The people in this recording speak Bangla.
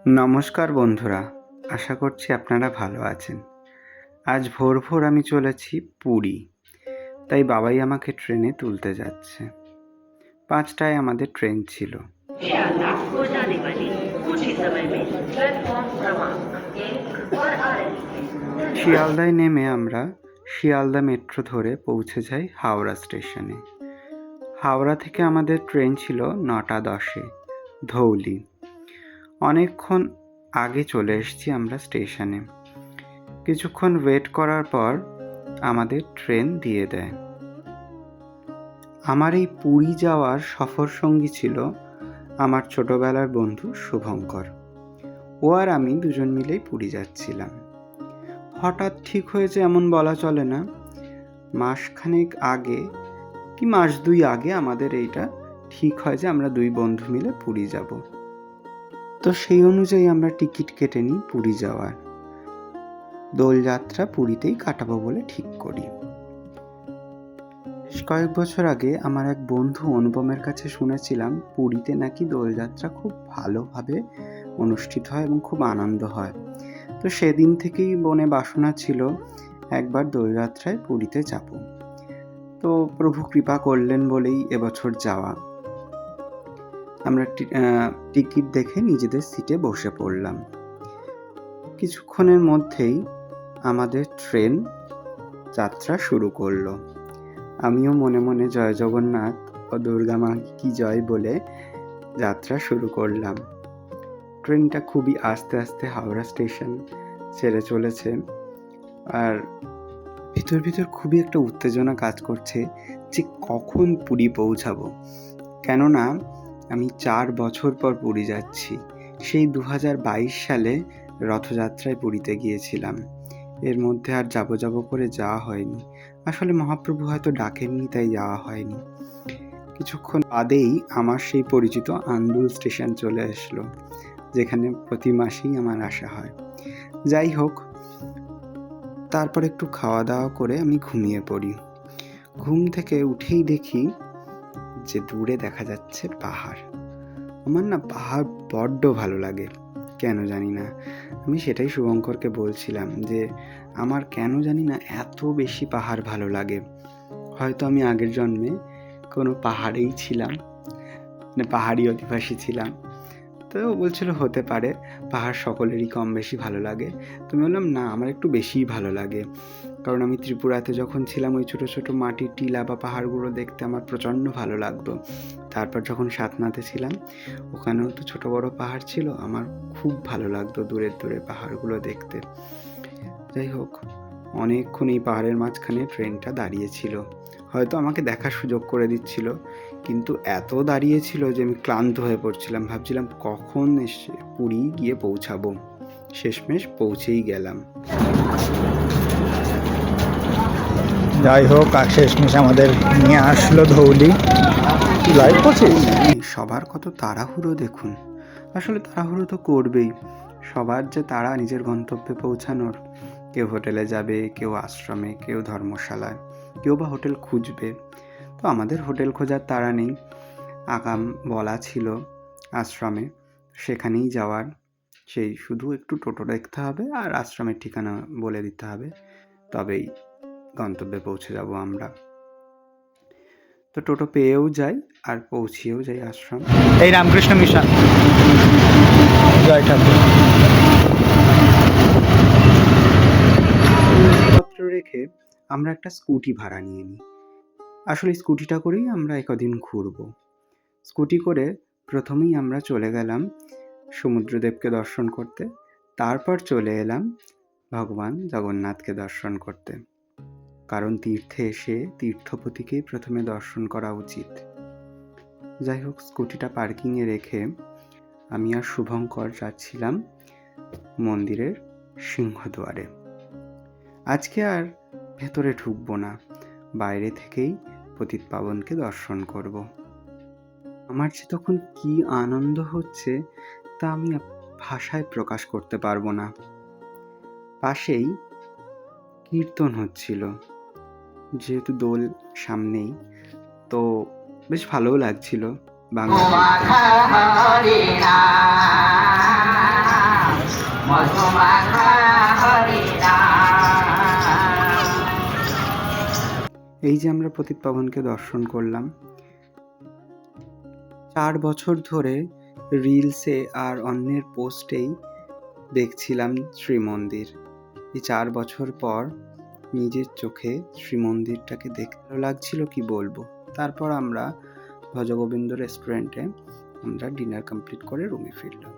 নমস্কার বন্ধুরা, আশা করছি আপনারা ভালো আছেন। আজ ভোর ভোর আমি চলেছি পুরী, তাই বাবাই আমাকে ট্রেনে তুলতে যাচ্ছে। 5টায় আমাদের ট্রেন ছিল। শিয়ালদায় নেমে আমরা শিয়ালদা মেট্রো ধরে পৌঁছে যাই হাওড়া স্টেশনে। হাওড়া থেকে আমাদের ট্রেন ছিল 9টা 10-এ ধৌলি। অনেকক্ষণ আগে চলে এসেছি আমরা স্টেশনে। কিছুক্ষণ ওয়েট করার পর আমাদের ট্রেন দিয়ে দেয়। আমার এই পুরী যাওয়ার সফর সঙ্গী ছিল আমার ছোটবেলার বন্ধু শুভঙ্কর। ও আর আমি দুজন মিলেই পুরী যাচ্ছিলাম। হঠাৎ ঠিক হয়েছে এমন বলা চলে না, মাসখানেক আগে কি মাস 2 আগে আমাদের এইটা ঠিক হয় যে আমরা দুই বন্ধু মিলে পুরী যাব। তো সেই অনুযায়ী আমরা টিকিট কেটে নিই পুরী যাওয়ার। দোলযাত্রা পুরীতেই কাটাবো বলে ঠিক করি। বেশ কয়েক বছর আগে আমার এক বন্ধু অনুপমের কাছে শুনেছিলাম পুরীতে নাকি দোলযাত্রা খুব ভালোভাবে অনুষ্ঠিত হয় এবং খুব আনন্দ হয়। তো সেদিন থেকেই মনে বাসনা ছিল একবার দোলযাত্রায় পুরীতে যাব। তো প্রভু কৃপা করলেন বলেই এবছর যাওয়া। আমরা টিকিট দেখে নিজেদের সিটে বসে পড়লাম। কিছুক্ষণের মধ্যেই আমাদের ট্রেন যাত্রা শুরু করলো। আমিও মনে মনে জয় জগন্নাথ ও দুর্গা মা কি জয় বলে যাত্রা শুরু করলাম। ট্রেনটা খুবই আস্তে আস্তে হাওড়া স্টেশন ছেড়ে চলেছে, আর ভিতর ভিতর খুবই একটা উত্তেজনা কাজ করছে যে কখন পুরী পৌঁছাবো। কেননা আমি 4 বছর পর পুরী যাচ্ছি। সেই 2022 সালে রথযাত্রায় পুরীতে গিয়েছিলাম। এর মধ্যে আর যাব করে যাওয়া হয়নি। আসলে মহাপ্রভু হয়তো ডাকেননি, তাই যাওয়া হয়নি। কিছুক্ষণ বাদেই আমার সেই পরিচিত আন্দুল স্টেশন চলে আসলো, যেখানে প্রতি মাসেই আমার আসা হয়। যাই হোক, তারপর একটু খাওয়া দাওয়া করে আমি ঘুমিয়ে পড়ি। ঘুম থেকে উঠেই দেখি যে দূরে দেখা যাচ্ছে পাহাড়। আমার না পাহাড় বড্ড ভালো লাগে, কেন জানি না। আমি সেটাই শুভঙ্করকে বলছিলাম যে আমার কেন জানি না এত বেশি পাহাড় ভালো লাগে। হয়তো আমি আগের জন্মে কোনো পাহাড়েই ছিলাম, মানে পাহাড়ি অধিবাসী ছিলাম। তো ও বলছিল হতে পারে, পাহাড় সকলেরই কম বেশি ভালো লাগে। তো আমি বললাম না, আমার একটু বেশিই ভালো লাগে। কারণ আমি ত্রিপুরাতে যখন ছিলাম ওই ছোটো ছোটো মাটির টিলা বা পাহাড়গুলো দেখতে আমার প্রচণ্ড ভালো লাগতো। তারপর যখন সাতনাতে ছিলাম ওখানেও তো ছোটো বড়ো পাহাড় ছিল, আমার খুব ভালো লাগতো দূরের দূরে পাহাড়গুলো দেখতে। যাই হোক, অনেকক্ষণ এই পাহাড়ের মাঝখানে ট্রেনটা দাঁড়িয়েছিল। হয়তো আমাকে দেখার সুযোগ করে দিচ্ছিল, কিন্তু এত দাঁড়িয়েছিল যে আমি ক্লান্ত হয়ে পড়ছিলাম। ভাবছিলাম কখন এসে পুরী গিয়ে পৌঁছাবো। শেষমেশ পৌঁছেই গেলাম। যাই হোক, শেষমেশ আমাদের নিয়ে আসলো ধৌলি। লাইভ করছিস? সবার কত তাড়াহুড়ো দেখুন। আসলে তাড়াহুড়ো তো করবেই, সবার যে তাড়া নিজের গন্তব্যে পৌঁছানোর। কেউ হোটেলে যাবে, কেউ আশ্রমে, কেউ ধর্মশালায়, কেউ বা হোটেল খুঁজবে। তো আমাদের হোটেল খোঁজার তাড়া নেই। আগাম বলা ছিল আশ্রমে, সেখানেই যাওয়ার। সেই শুধু একটু টোটো দেখতে হবে আর আশ্রমের ঠিকানা বলে দিতে হবে, তবেই গন্তব্যে পৌঁছে যাব আমরা। তো টোটো পেয়েও যাই আর পৌঁছিয়েও যাই আশ্রম। এই রামকৃষ্ণ মিশন, জয় ঠাকুর। পত্র রেখে আমরা একটা স্কুটি ভাড়া নিয়ে নিই। আসলে স্কুটিটা করেই আমরা একদিন ঘুরবো। স্কুটি করে প্রথমেই আমরা চলে গেলাম সমুদ্রদেবকে দর্শন করতে, তারপর চলে এলাম ভগবান জগন্নাথকে দর্শন করতে। কারণ তীর্থে এসে তীর্থপতিকেই প্রথমে দর্শন করা উচিত। যাই হোক, স্কুটিটা পার্কিংয়ে রেখে আমি আর শুভঙ্কর যাচ্ছিলাম মন্দিরের সিংহদ্বারে। আজকে আর ভেতরে ঢুকবো না, বাইরে থেকেই পতিত পাবনকে দর্শন করব। আমার যে তখন কি আনন্দ হচ্ছে তা আমি ভাষায় প্রকাশ করতে পারবো না। পাশেই কীর্তন হচ্ছিল, যেহেতু দোল সামনেই, তো বেশ ভালোও লাগছিল বাংলা। এই যে আমরা পতিত পাবনকে দর্শন করলাম, 4 বছর ধরে রিলসে আর অন্যের পোস্টেই দেখছিলাম শ্রীমন্দির। এই 4 বছর পর নিজের চোখে শ্রীমন্দিরটাকে দেখতে ভালো লাগছিল কি বলবো। তারপর আমরা ভজগোবিন্দ রেস্টুরেন্টে আমরা ডিনার কমপ্লিট করে রুমে ফিরলাম।